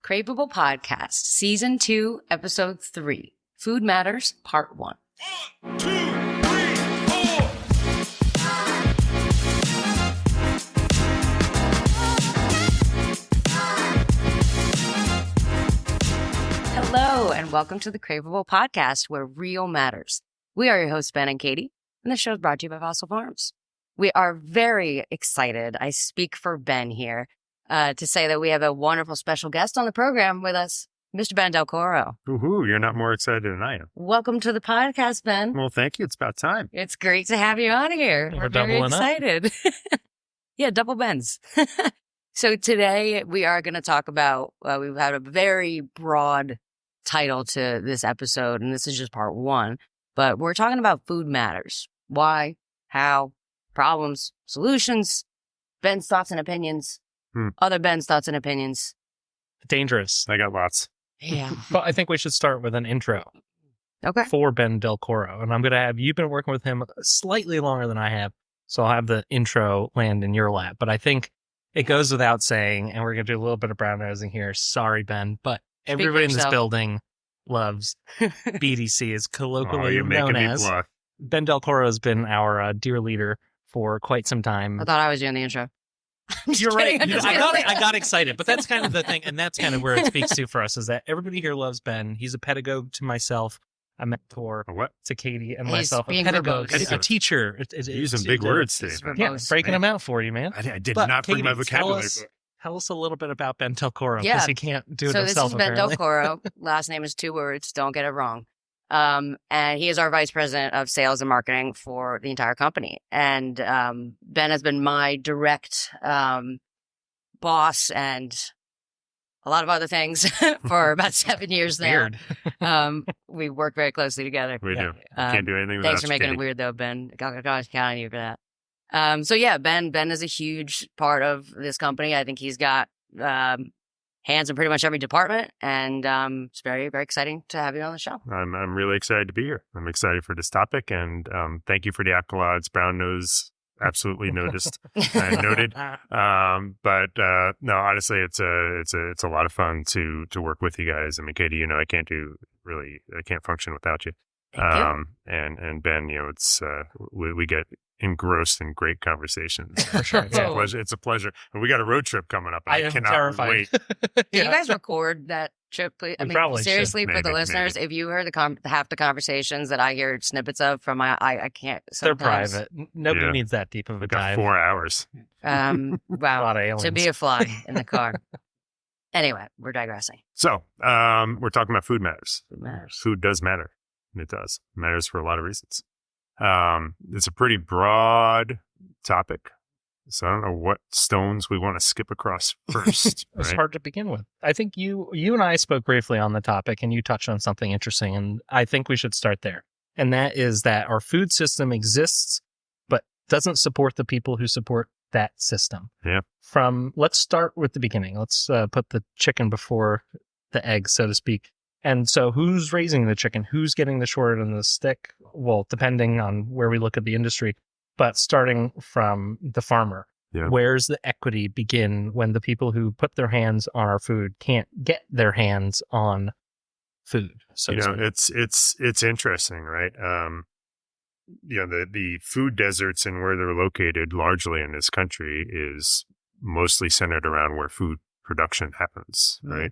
Craveable Podcast, Season 2, Episode 3, Food Matters, Part 1. 1, 2, 3, 4. Hello, and welcome to the Craveable Podcast, where real matters. We are your hosts, Ben and Katie, and the show is brought to you by Fossil Farms. We are very excited, I speak for Ben here, to say that we have a wonderful special guest on the program with us, Mr. Ben Del Coro. Woohoo, you're not more excited than I am. Welcome to the podcast, Ben. Well, thank you. It's about time. It's great to have you on here. We're very doubling up. excited. Yeah, double Bens. So today we are going to talk about, we've had a very broad title to this episode, and this is just part 1, but we're talking about food matters. Why, how, problems, solutions, Ben's thoughts and opinions, other Ben's thoughts and opinions. Dangerous. I got lots. Yeah. But I think we should start with an intro Okay. for Ben Del Coro. And I'm going to have, you've been working with him slightly longer than I have, so I'll have the intro land in your lap. But I think it goes without saying, and we're going to do a little bit of brown nosing here. Sorry, Ben, but everybody in this yourself. building loves BDC, is Oh, colloquially you're making known me as. blush. Ben Del Coro has been our dear leader for quite some time. I thought I was doing the intro. I'm just You're right. kidding, I'm just I kidding. got excited, but that's kind of the thing, and that's kind of where it speaks to for us, is that everybody here loves Ben. He's a pedagogue to myself, a mentor A what? to Katie and He's myself, a being pedagogue, verbose. a teacher. You're using big words today. It's man. Yeah, verbose. breaking them out for you, man. I did But not bring my Katie, vocabulary book. Tell us a little bit about Ben Del Coro, Yeah. because he can't do it So this himself, is Ben Del apparently. Coro. Last name is 2 words. Don't get it wrong. And he is our vice president of sales and marketing for the entire company. And Ben has been my direct boss and a lot of other things for about 7 years now. Weird. We work very closely together. We do. Um, Can't do anything without Thanks for making Katie. it weird, though, Ben. Gosh, count on you for that. So yeah, Ben is a huge part of this company. I think he's got hands in pretty much every department, and it's very, very exciting to have you on the show. I'm really excited to be here. I'm excited for this topic, and thank you for the accolades. Brown nose absolutely noticed and noted. But no, honestly, it's a lot of fun to work with you guys. I mean, Katie, I can't function without you. Thank you. And Ben, it's we get engrossed in great conversations. For sure. It's a pleasure. It's a pleasure. And we got a road trip coming up. And I I am cannot terrified. wait. Can Yeah. you guys record that trip, please? I We mean, probably should. seriously, for the Maybe. listeners, if you heard half the conversations that I hear snippets of from I can't. They're Sometimes. private. Nobody Yeah. needs that deep of a We got dive. 4 hours. A Wow. lot of aliens. To be a fly in the car. Anyway, we're digressing. So we're talking about food matters. Food matters. Food does matter. It does. It matters for a lot of reasons. It's a pretty broad topic. So I don't know what stones we want to skip across first. It's right? hard to begin with. I think you and I spoke briefly on the topic, and you touched on something interesting, and I think we should start there. And that is that our food system exists, but doesn't support the people who support that system. Yeah. Let's start with the beginning. Let's put the chicken before the egg, so to speak. And so who's raising the chicken? Who's getting the short end of the stick? Well, depending on where we look at the industry, but starting from the farmer. Yeah. Where's the equity begin when the people who put their hands on our food can't get their hands on food? So to speak. it's interesting, right? The food deserts and where they're located largely in this country is mostly centered around where food production happens, right?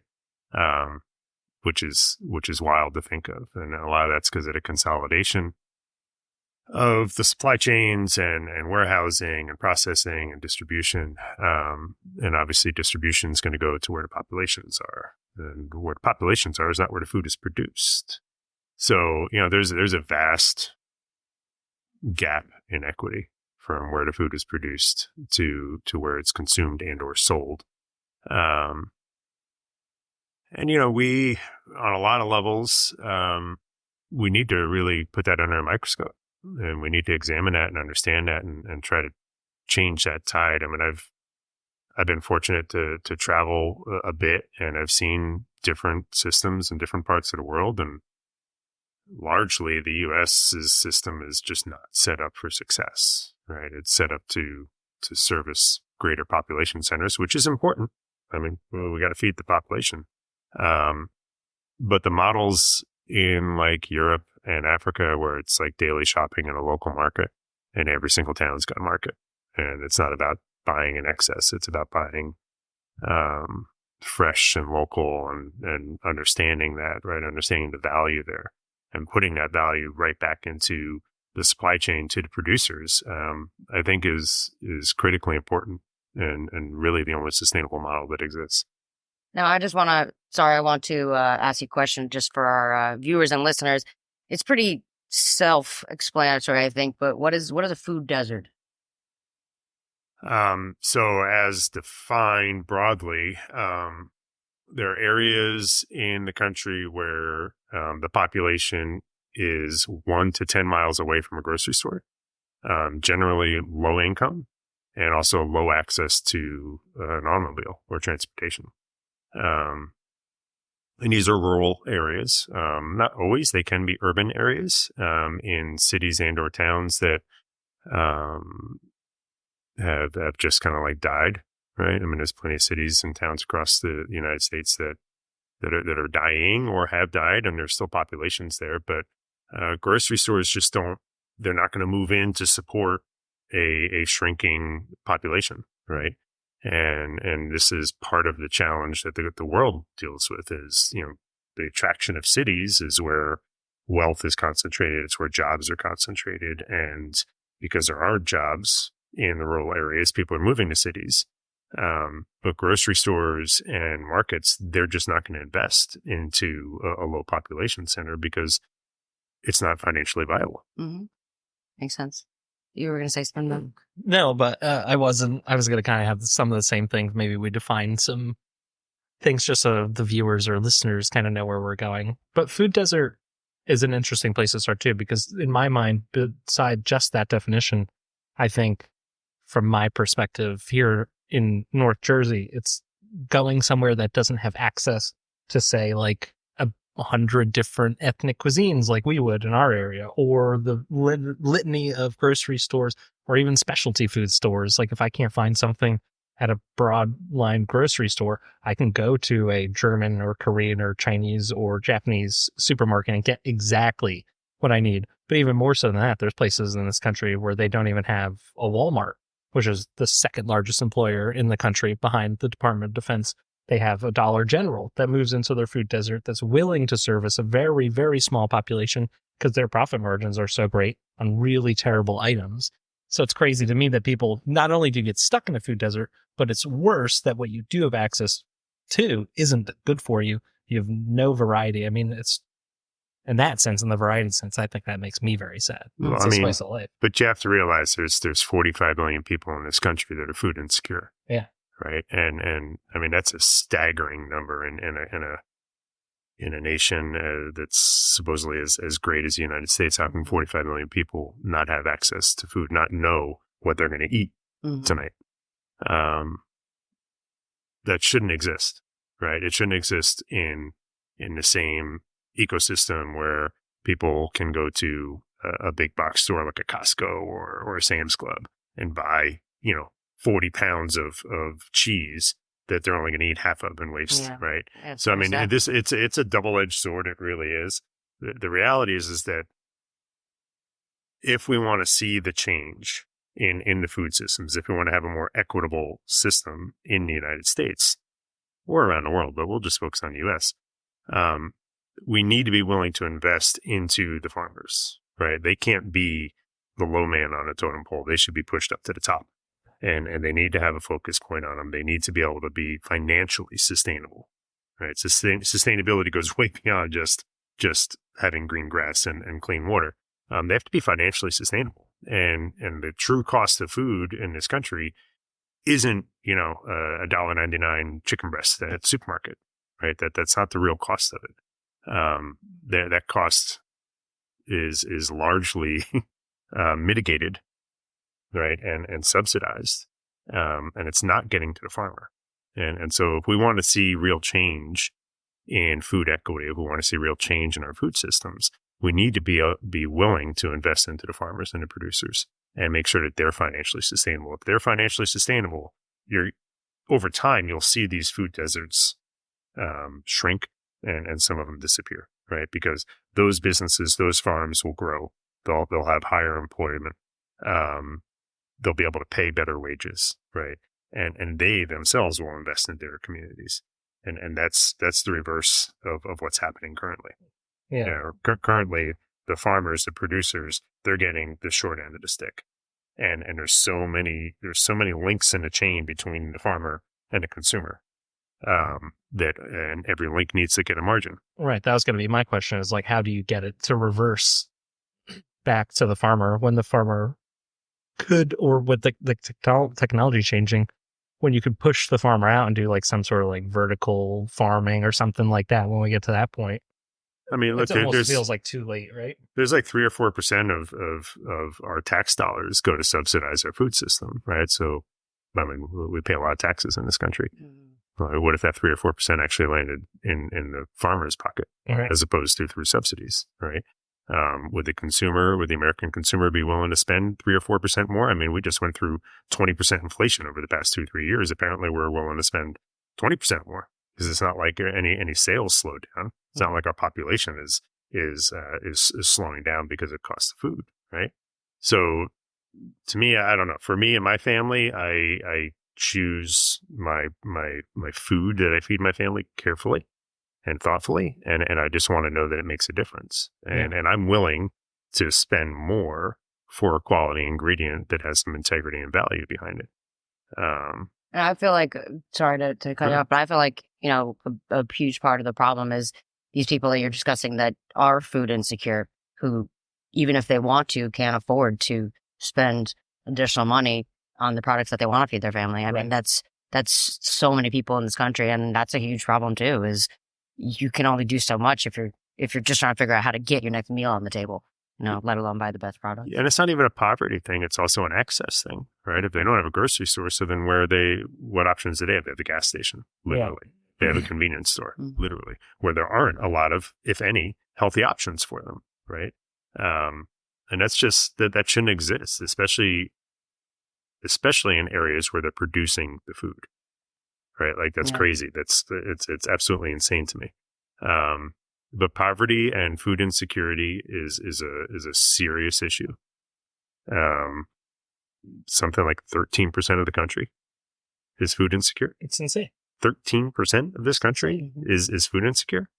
Which is wild to think of. And a lot of that's because of the consolidation of the supply chains and warehousing and processing and distribution. And obviously distribution is going to go to where the populations are. And where the populations are is not where the food is produced. So, there's a vast gap in equity from where the food is produced to where it's consumed and or sold. And, we, on a lot of levels, we need to really put that under a microscope, and we need to examine that and understand that and try to change that tide. I mean, I've been fortunate to travel a bit, and I've seen different systems in different parts of the world, and largely the U.S.'s system is just not set up for success, right? It's set up to service greater population centers, which is important. I mean, we got to feed the population. But the models in like Europe and Africa, where it's like daily shopping in a local market, and every single town's got a market, and it's not about buying in excess; it's about buying fresh and local, and understanding that, right? Understanding the value there, and putting that value right back into the supply chain to the producers. I think is critically important, and really the only sustainable model that exists. Now, I want to ask you a question just for our viewers and listeners. It's pretty self-explanatory, I think, but what is a food desert? So as defined broadly, there are areas in the country where the population is 1 to 10 miles away from a grocery store, generally low income, and also low access to an automobile or transportation. And these are rural areas. Not always; they can be urban areas in cities and or towns that have just kind of like died, right? I mean, there's plenty of cities and towns across the United States that are dying or have died, and there's still populations there. But grocery stores just don't. They're not going to move in to support a shrinking population, right? And this is part of the challenge that the world deals with. Is the attraction of cities is where wealth is concentrated. It's where jobs are concentrated, and because there aren't jobs in the rural areas, people are moving to cities. But grocery stores and markets, they're just not going to invest into a low population center because it's not financially viable. Mm-hmm. Makes sense. You were going to say something? No, but I wasn't. I was going to kind of have some of the same things. Maybe we define some things just so the viewers or listeners kind of know where we're going. But food desert is an interesting place to start too, because in my mind, beside just that definition, I think from my perspective here in North Jersey, it's going somewhere that doesn't have access to, say, like 100 different ethnic cuisines like we would in our area, or the litany of grocery stores, or even specialty food stores. Like if I can't find something at a broad line grocery store, I can go to a German or Korean or Chinese or Japanese supermarket and get exactly what I need. But even more so than that, there's places in this country where they don't even have a Walmart, which is the second largest employer in the country behind the Department of Defense. They have a Dollar General that moves into their food desert that's willing to service a very, very small population because their profit margins are so great on really terrible items. So it's crazy to me that people not only do get stuck in a food desert, but it's worse that what you do have access to isn't good for you. You have no variety. I mean, it's in that sense, in the variety sense, I think that makes me very sad. Well, It's a slice of life. but you have to realize there's 45 million people in this country that are food insecure. Yeah. Right. And I mean, that's a staggering number in a nation that's supposedly as great as the United States. How can 45 million people not have access to food, not know what they're going to eat tonight? That shouldn't exist, right? It shouldn't exist in the same ecosystem where people can go to a big box store like a Costco or a Sam's Club and buy, 40 pounds of cheese that they're only going to eat half of and waste, right? Yeah, so I mean, it's a double-edged sword. It really is. The reality is that if we want to see the change in the food systems, if we want to have a more equitable system in the United States or around the world, but we'll just focus on the U.S., we need to be willing to invest into the farmers, right? They can't be the low man on a totem pole. They should be pushed up to the top. And they need to have a focus point on them. They need to be able to be financially sustainable, right? Sustainability goes way beyond just having green grass and clean water. They have to be financially sustainable. And the true cost of food in this country isn't, $1.99 chicken breast at the supermarket, right? That's not the real cost of it. That cost is largely mitigated, right, and subsidized, and it's not getting to the farmer. And so if we want to see real change in food equity, if we want to see real change in our food systems, we need to be willing to invest into the farmers and the producers and make sure that they're financially sustainable. If they're financially sustainable, over time, you'll see these food deserts shrink and some of them disappear, right? Because those businesses, those farms will grow. They'll have higher employment. They'll be able to pay better wages, right? And they themselves will invest in their communities. And that's the reverse of what's happening currently. Yeah. You know, currently, the farmers, the producers, they're getting the short end of the stick. And there's so many links in the chain between the farmer and the consumer, and every link needs to get a margin. Right. That was going to be my question, is like, how do you get it to reverse back to the farmer when the farmer could, or with the technology changing, when you could push the farmer out and do like some sort of like vertical farming or something like that when we get to that point? I mean, look, it almost feels like too late, right? There's like 3 or 4% of our tax dollars go to subsidize our food system, right? So, I mean, we pay a lot of taxes in this country. What if that 3 or 4% actually landed in the farmer's pocket, Right. as opposed to through subsidies, right? Would the American consumer be willing to spend 3 or 4% more? I mean, we just went through 20% inflation over the past 2-3 years. Apparently, we're willing to spend 20% more, because it's not like any sales slowed down. It's not like our population is slowing down because of cost of food, right? So, to me, I don't know. For me and my family, I choose my food that I feed my family carefully and thoughtfully, and I just want to know that it makes a difference, and I'm willing to spend more for a quality ingredient that has some integrity and value behind it. And I feel like, sorry to cut you off, but I feel like, you know, a huge part of the problem is these people that you're discussing that are food insecure, who, even if they want to, can't afford to spend additional money on the products that they want to feed their family. I mean, that's so many people in this country, and that's a huge problem too, is you can only do so much if you're just trying to figure out how to get your next meal on the table, you know, let alone buy the best product. And it's not even a poverty thing. It's also an access thing, right? If they don't have a grocery store, so then what options do they have? They have a gas station, literally. Yeah. They have a convenience store, literally, where there aren't a lot of, if any, healthy options for them, right? And that's just, that shouldn't exist, especially in areas where they're producing the food, right? Like, that's crazy. It's absolutely insane to me. But poverty and food insecurity is a serious issue. Something like 13% of the country is food insecure. It's insane. 13% of this country is food insecure.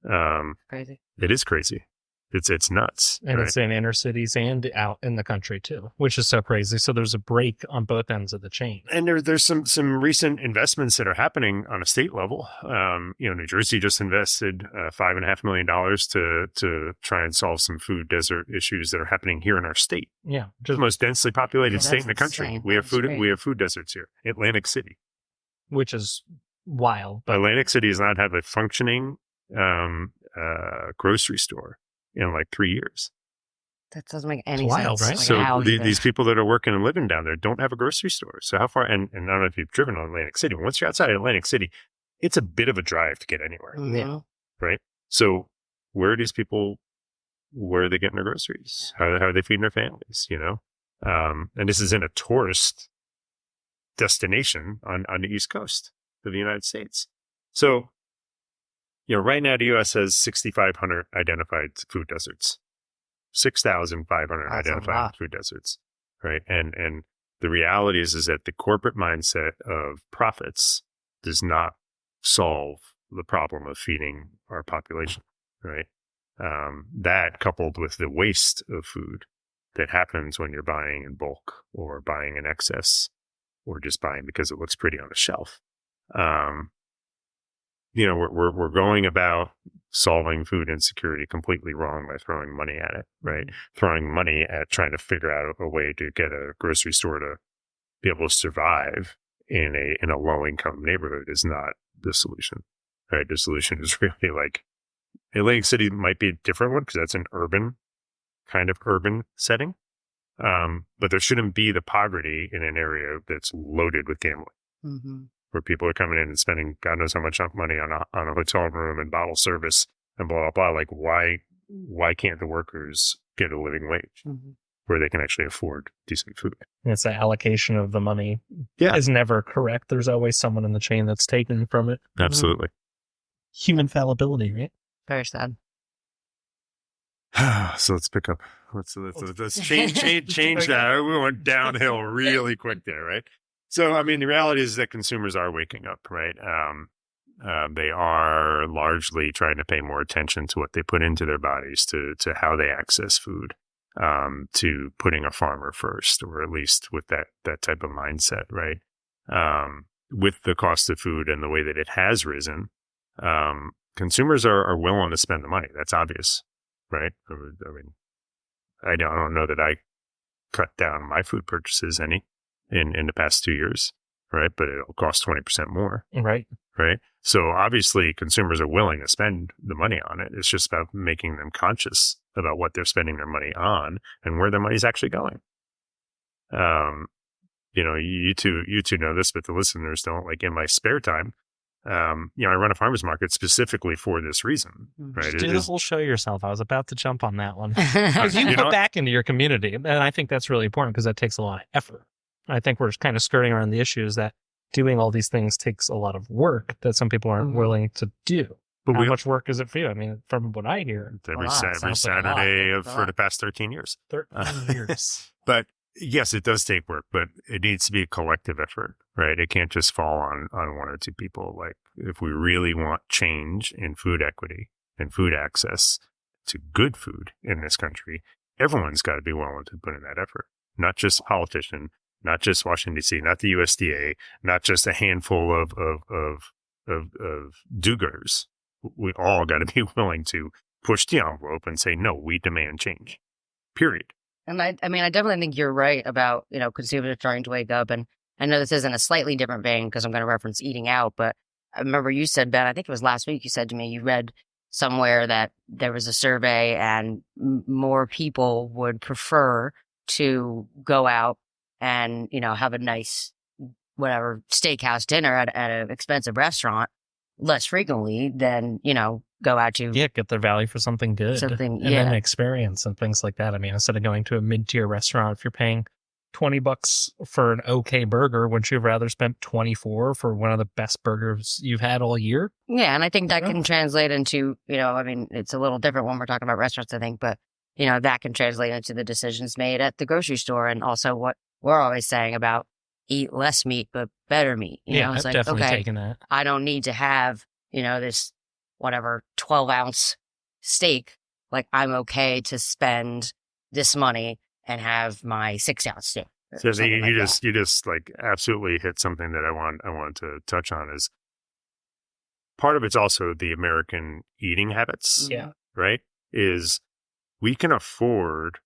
Crazy. It is crazy. It's nuts. And right? it's in inner cities and out in the country too, which is so crazy. So there's a break on both ends of the chain. And there's some recent investments that are happening on a state level. New Jersey just invested $5.5 million to try and solve some food desert issues that are happening here in our state. Yeah, the most densely populated state in the country. Insane. We have food deserts here. Atlantic City, which is wild. But Atlantic City does not have a functioning grocery store in like 3 years. That doesn't make any wild, sense. right? So these people that are working and living down there don't have a grocery store. So how far? And I don't know if you've driven on Atlantic City. Once you're outside of Atlantic City, it's a bit of a drive to get anywhere. Yeah. Right. So where are these people? Where are they getting their groceries? How are they feeding their families? You know. And this is in a tourist destination on the East Coast of the United States. So, right now the U.S. has 6,500 identified food deserts. 6,500 identified food deserts, right? And the reality is that the corporate mindset of profits does not solve the problem of feeding our population, right? That coupled with the waste of food that happens when you're buying in bulk or buying in excess or just buying because it looks pretty on the shelf. We're going about solving food insecurity completely wrong by throwing money at it, right? Throwing money at trying to figure out a way to get a grocery store to be able to survive in a low income neighborhood is not the solution, right? The solution is really like Atlantic City might be a different one because that's an urban setting. But there shouldn't be the poverty in an area that's loaded with gambling. Where people are coming in and spending God knows how much money on a hotel room and bottle service and blah, blah, blah. Like, why can't the workers get a living wage where they can actually afford decent food? And it's the allocation of the money is never correct. There's always someone in the chain that's taken from it. Absolutely. human fallibility, right? Very sad. So let's pick up. Let's change that. We went downhill really quick there, right? So, I mean, the reality is that consumers are waking up, right? They are largely trying to pay more attention to what they put into their bodies, to how they access food, to putting a farmer first, or at least with that type of mindset, right? With the cost of food and the way that it has risen, consumers are willing to spend the money. That's obvious, right? I mean, I don't know that I cut down my food purchases any in the past 2 years, right? But it'll cost 20% more. Right. Right. So obviously consumers are willing to spend the money on it. It's just about making them conscious about what they're spending their money on and where their money's actually going. You two know this, but the listeners don't. Like, in my spare time, I run a farmer's market specifically for this reason, right? Do the whole show yourself. I was about to jump on that one. Because you put back into your community. And I think that's really important, because that takes a lot of effort. I think we're just kind of skirting around the issues that doing all these things takes a lot of work that some people aren't willing to do. But how much work is it for you? I mean, from what I hear, every Saturday for the past 13 years. 13 years. But yes, it does take work, but it needs to be a collective effort, right? It can't just fall on one or two people. Like, if we really want change in food equity and food access to good food in this country, everyone's got to be willing to put in that effort. Not just a politician, not just Washington, D.C., not the USDA, not just a handful of do-gooders. We all got to be willing to push the envelope and say, no, we demand change, period. And I definitely think you're right about, consumers trying to wake up. And I know this isn't a slightly different vein, because I'm going to reference eating out, but I remember you said, Ben, I think it was last week, you said to me, you read somewhere that there was a survey and more people would prefer to go out and, have a nice, whatever, steakhouse dinner at an expensive restaurant less frequently than, go out to. Yeah, get their value for something good. And then experience and things like that. I mean, instead of going to a mid-tier restaurant, if you're paying $20 for an okay burger, wouldn't you have rather spent $24 for one of the best burgers you've had all year? Yeah, and I think that can translate into, it's a little different when we're talking about restaurants, I think, but, that can translate into the decisions made at the grocery store, and also what we're always saying about eat less meat, but better meat. It's like, definitely taking that. I don't need to have, this whatever 12-ounce steak. Like, I'm okay to spend this money and have my 6-ounce steak. So you just like absolutely hit something that I want to touch on. Is part of it's also the American eating habits. Yeah. Right. Is we can afford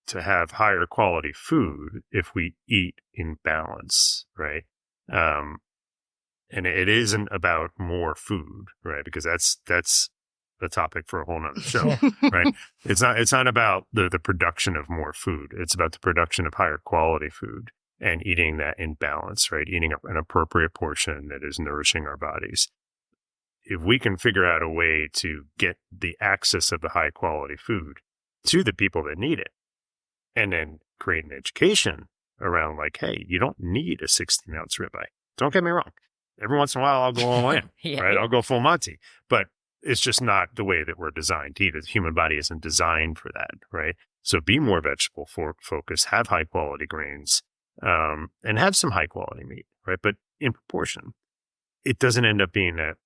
to have higher quality food if we eat in balance, right? And it isn't about more food, right? Because that's the topic for a whole nother show, right? It's not about the production of more food. It's about the production of higher quality food and eating that in balance, right? Eating an appropriate portion that is nourishing our bodies. If we can figure out a way to get the access of the high quality food to the people that need it, and then create an education around, like, hey, you don't need a 16-ounce ribeye. Don't get me wrong. Every once in a while, I'll go all in, right? I'll go full Monty. But it's just not the way that we're designed to eat. The human body isn't designed for that, right? So be more vegetable focused, have high-quality grains, and have some high-quality meat, right? But in proportion. It doesn't end up being that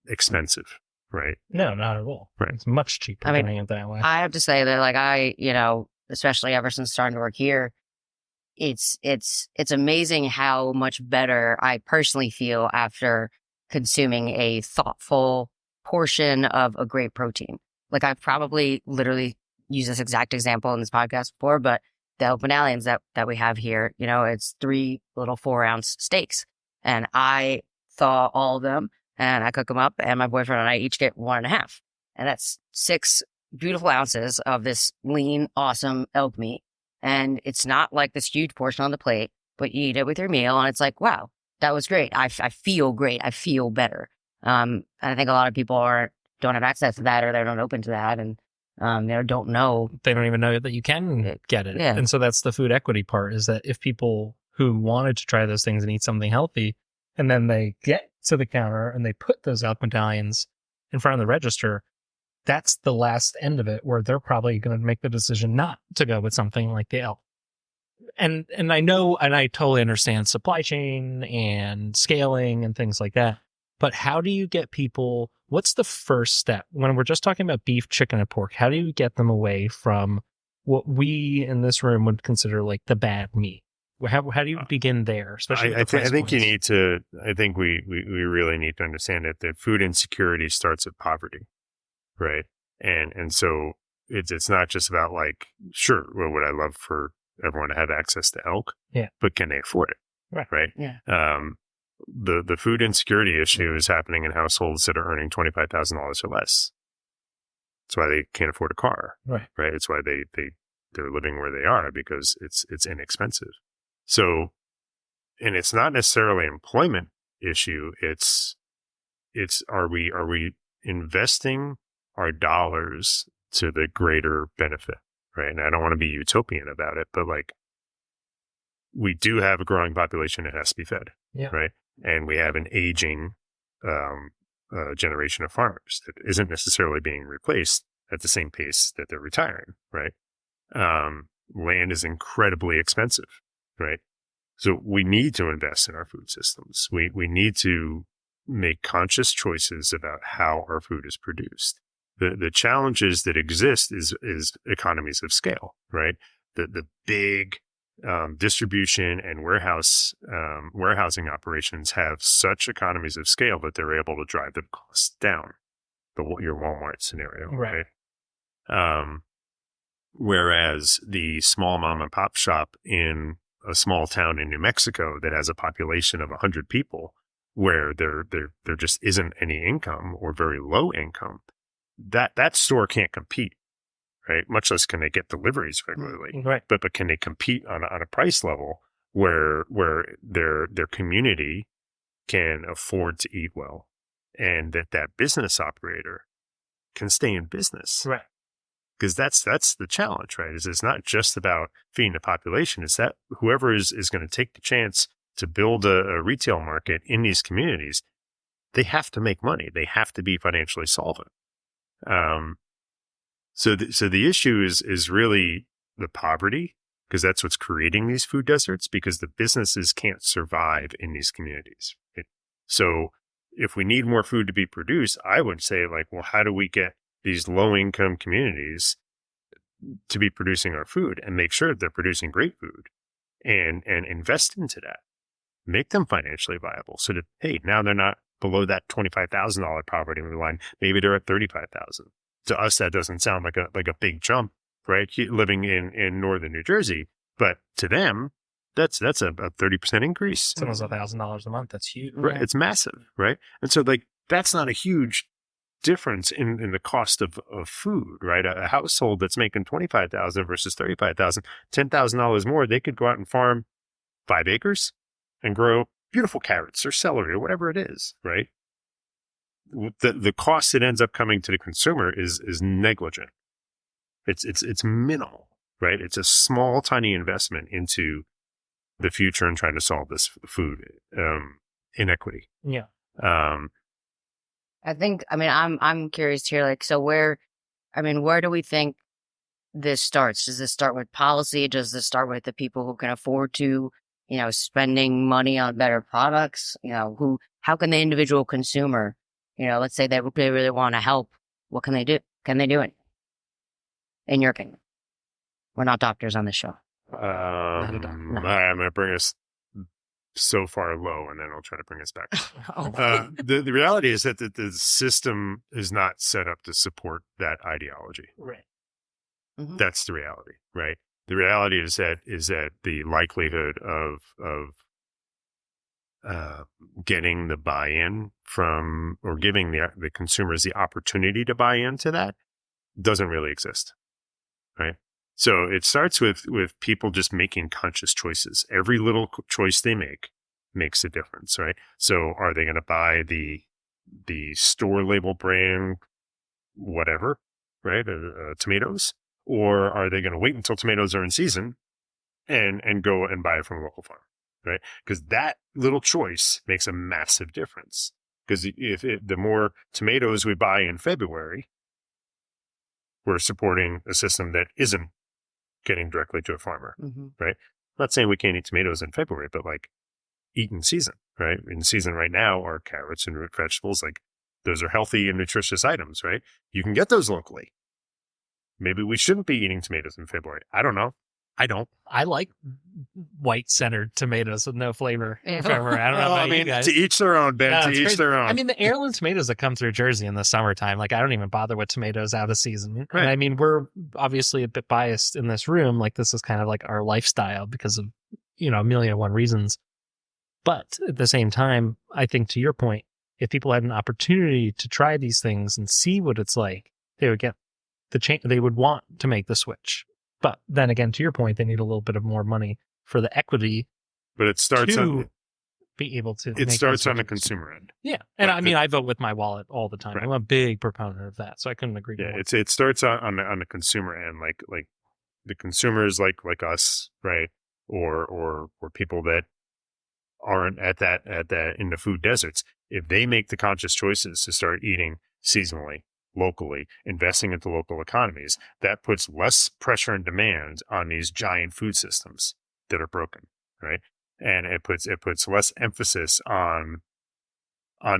expensive, right? No, not at all. Right. It's much cheaper doing it that way. I have to say that, like, especially ever since starting to work here, it's amazing how much better I personally feel after consuming a thoughtful portion of a great protein. Like, I've probably literally used this exact example in this podcast before, but the open aliens that we have here, it's 3 little 4-ounce steaks, and I thaw all of them and I cook them up, and my boyfriend and I each get 1.5, and that's 6 beautiful ounces of this lean, awesome elk meat. And it's not like this huge portion on the plate, but you eat it with your meal and it's like, wow, that was great. I feel great. I feel better. And I think a lot of people don't have access to that, or they're not open to that. And, they don't know. They don't even know that you can get it. Yeah. And so that's the food equity part, is that if people who wanted to try those things and eat something healthy, and then they get to the counter and they put those elk medallions in front of the register, that's the last end of it, where they're probably going to make the decision not to go with something like the elk. And I know, and I totally understand supply chain and scaling and things like that. But how do you get people? What's the first step when we're just talking about beef, chicken, and pork? How do you get them away from what we in this room would consider like the bad meat? How do you begin there? Especially, I think you need to. I think we really need to understand that food insecurity starts at poverty, right? And so it's not just about like, sure, well, would I love for everyone to have access to elk? Yeah, but can they afford it? Right. Yeah. The food insecurity issue is happening in households that are earning $25,000 or less. That's why they can't afford a car. Right. It's why they're living where they are, because it's inexpensive. So, and it's not necessarily an employment issue. It's are we investing our dollars to the greater benefit, right? And I don't want to be utopian about it, but like, we do have a growing population that has to be fed, right? And we have an aging generation of farmers that isn't necessarily being replaced at the same pace that they're retiring, right? Land is incredibly expensive, right? So we need to invest in our food systems. We need to make conscious choices about how our food is produced. The challenges that exist is economies of scale, right? The big distribution and warehousing operations have such economies of scale that they're able to drive the costs down. Your Walmart scenario, right? Whereas the small mom and pop shop in a small town in New Mexico that has a population of 100 people, where there just isn't any income or very low income, that store can't compete, right? Much less can they get deliveries regularly, right? But can they compete on a price level where their community can afford to eat well, and that business operator can stay in business, right? Because that's the challenge, right? Is it's not just about feeding the population. It's that whoever is going to take the chance to build a retail market in these communities, they have to make money. They have to be financially solvent. So the issue is really the poverty, because that's what's creating these food deserts, because the businesses can't survive in these communities. So if we need more food to be produced, I would say, like, well, how do we get these low-income communities to be producing our food and make sure that they're producing great food, and invest into that, make them financially viable, so that, hey, now they're not below that $25,000 poverty line. Maybe they're at $35,000. To us, that doesn't sound like a big jump, right? Living in northern New Jersey, but to them, that's a 30% increase. It's almost $1,000 a month. That's huge. Right? It's massive, right? And so, like, that's not a huge difference in the cost of food, right? A household that's making $25,000 versus $35,000, $10,000 more, they could go out and farm 5 acres and grow beautiful carrots or celery or whatever it is, right? The cost that ends up coming to the consumer is negligent. It's minimal, right? It's a small, tiny investment into the future and trying to solve this food inequity. Yeah. I think, I'm curious here, like, so where do we think this starts? Does this start with policy? Does this start with the people who can afford to, spending money on better products? How can the individual consumer, let's say they really want to help. What can they do? Can they do it? In your opinion? We're not doctors on this show. I'm going to bring us so far low, and then I'll try to bring us back. The reality is that the system is not set up to support that ideology. Right. Mm-hmm. That's the reality, right? The reality is that the likelihood of getting the buy-in from, or giving the consumers the opportunity to buy into that, doesn't really exist, right? So it starts with people just making conscious choices. Every little choice they make makes a difference, right? So are they going to buy the store label brand, whatever, right? Tomatoes, or are they going to wait until tomatoes are in season and go and buy it from a local farm, right? Because that little choice makes a massive difference. Because the more tomatoes we buy in February, we're supporting a system that isn't getting directly to a farmer, right? I'm not saying we can't eat tomatoes in February, but like eat in season, right? In season right now are carrots and root vegetables. Like those are healthy and nutritious items, right? You can get those locally. Maybe we shouldn't be eating tomatoes in February. I don't know. I don't. I like white centered tomatoes with no flavor. Yeah. I don't know Well, about I mean, you guys. to each their own, Ben. Yeah, To it's each crazy. their own. I mean, the heirloom tomatoes that come through Jersey in the summertime, like I don't even bother with tomatoes out of season. Right. And I mean, we're obviously a bit biased in this room. Like this is kind of like our lifestyle because of, a million and one reasons. But at the same time, I think to your point, if people had an opportunity to try these things and see what it's like, they would get the change. They would want to make the switch. But then again, to your point, they need a little bit of more money for the equity But it starts to on be able to. it make starts those on the switches. consumer end. Yeah, and Right. I mean, I vote with my wallet all the time. Right. I'm a big proponent of that, so I couldn't agree Yeah, more. it starts on the consumer end, like the consumers like us, right? Or people that aren't at that in the food deserts. If they make the conscious choices to start eating seasonally, locally, investing into local economies, that puts less pressure and demand on these giant food systems that are broken, right? And it puts less emphasis on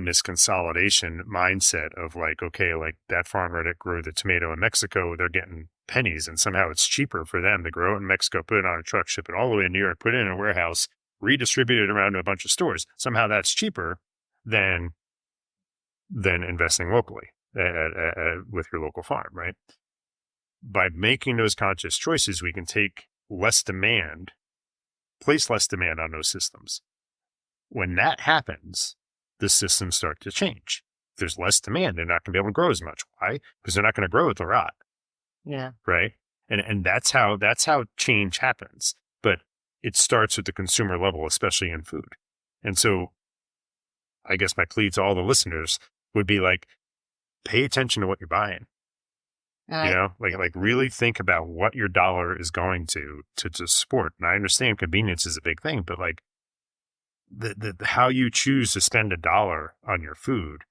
this consolidation mindset of like, okay, like that farmer that grew the tomato in Mexico, they're getting pennies and somehow it's cheaper for them to grow it in Mexico, put it on a truck, ship it all the way to New York, put it in a warehouse, redistribute it around to a bunch of stores. Somehow that's cheaper than investing locally with your local farm, right? By making those conscious choices, we can take less demand, place less demand on those systems. When that happens, the systems start to change. If there's less demand, they're not going to be able to grow as much. Why? Because they're not going to grow with the rot. Yeah. Right. And that's how change happens. But it starts at the consumer level, especially in food. And so I guess my plea to all the listeners would be like, pay attention to what you're buying. Like really think about what your dollar is going to support. And I understand convenience is a big thing, but like the how you choose to spend $1 on your food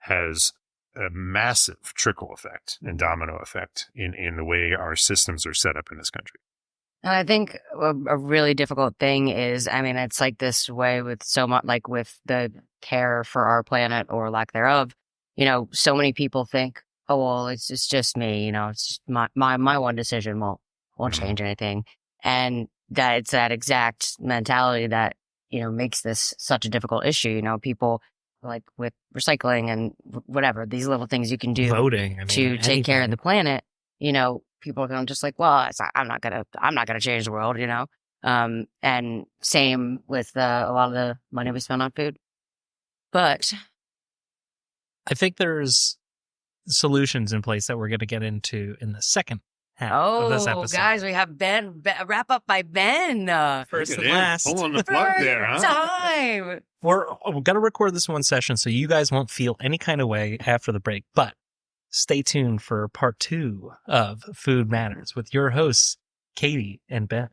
has a massive trickle effect and domino effect in the way our systems are set up in this country. And I think a really difficult thing is, I mean, it's like this way with so much, like with the care for our planet or lack thereof, so many people think, oh, well, it's just me, it's just my one decision won't change anything. And that it's that exact mentality that, makes this such a difficult issue. People like with recycling and whatever, these little things you can do Voting to take care of the planet, people are going just like, well, I'm not gonna change the world, and same with a lot of the money we spend on food. But I think there's solutions in place that we're going to get into in the second half of this episode. Guys, we have Ben, a wrap up by Ben. First Look and at him. last. Hold on the plug there, huh? Time. We're going to record this one session so you guys won't feel any kind of way after the break, but stay tuned for part 2 of Food Matters with your hosts, Katie and Ben.